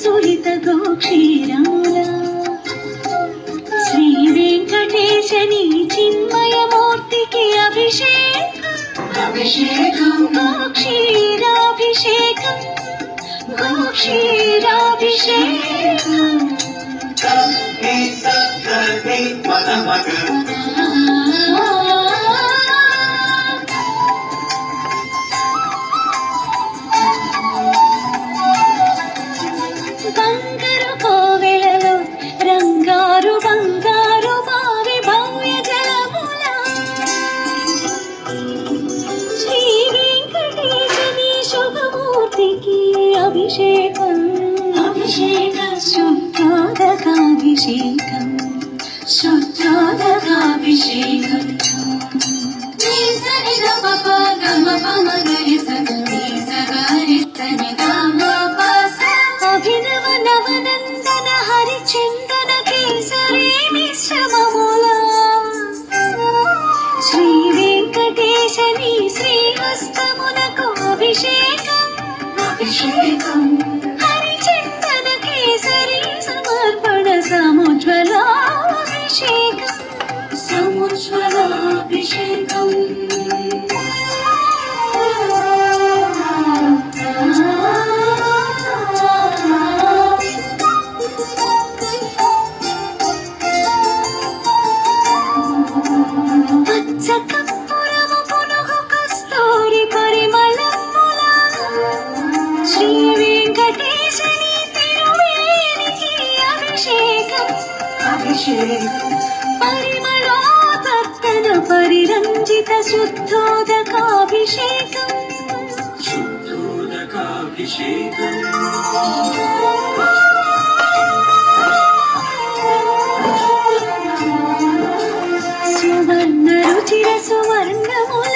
సురిత గోక్షీరములా శ్రీ వెంకటేశని చిన్మయమూర్తికి అభిషేకం గోక్షీరాభిషేకం గోక్షీరాభిషేకం బంగారు కోవెలలో రంగారు బంగారు బావి భవ్య జలముల శ్రీ వెంకటేశని శుభమూర్తికి అభిషేకం శుద్ధోదకాభిషేకం శుద్ధోదకాభిషేకం అభినవ నవనందన హరిచందన కేసరి మిశ్రమములా శ్రీ వెంకటేశని శ్రీహస్తమునకు అభిషేకం హరిచందన కేసరి సమర్పణ సముజ్వలాభిషేకం సముజ్వలాభిషేకం పచ్చకర్పూరము పునుగు కస్తూరి పరిమళములా శ్రీ వెంకటేశని తిరువేనికి అభిషేకం పరిమళోత్పత్తన పరిరంజిత శుద్ధోదకాభిషేకం సువర్ణ రుచిర సువర్ణముల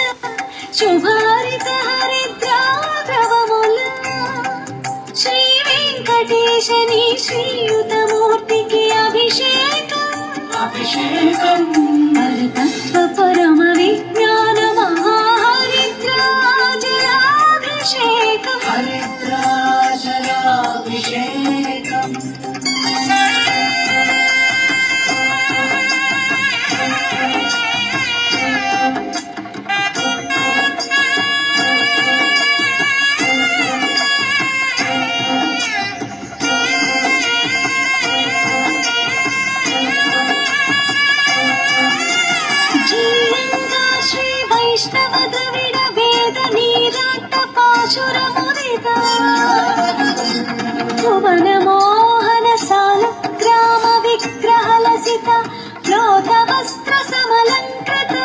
శుభారిత హరిద్రాద్రవముల శ్రీ వెంకటేశని శ్రీయుతమూర్తికి అభిషేకం పరతత్వ పరమ విజ్ఞాన మహాహరిద్రాజలాభిషేకం శ్రీ వైష్ణవ ద్రవిడ వేద నీరాట పాశురముదిత భువన మోహన సాల గ్రామ విగ్రహ లసిత లోక వస్త్ర సమలంకృత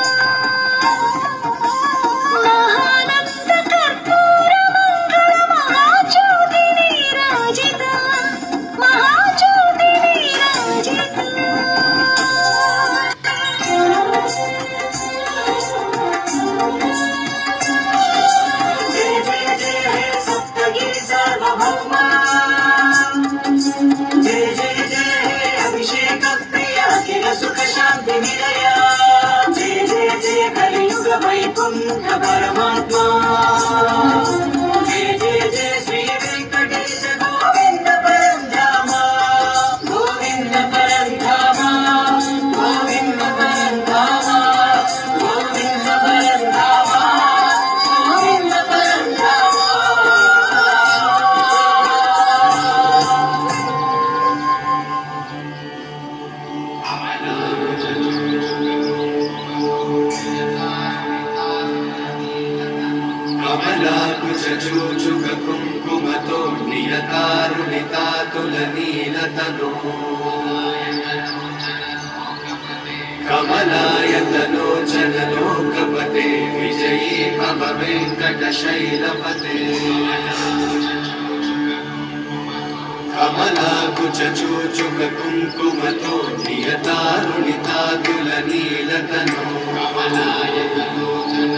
మహానంద కర్పూర మంగళ మహాజ్యోతి నీరాజిత మహాజ్యోతి నీరాజిత వైకుంఠ పరమాత్మా జయ జయ జయ శ్రీ వెంకటేశ గోవింద పరంధామ గోవింద పరంధామ గోవింద పరంధామ గోవింద పరంధామ గోవింద పరంధామ కమలాకుచూచుక కుంకుమతో నియతారుణితాతుల నీలతనో కమలాయతలోచన లోకపతే విజయీ భవ వెంకట శైలపతే కమలాకుచూచుక కుంకుమతో నియతారుణితాతుల నీలతనో కమలాయతలోచన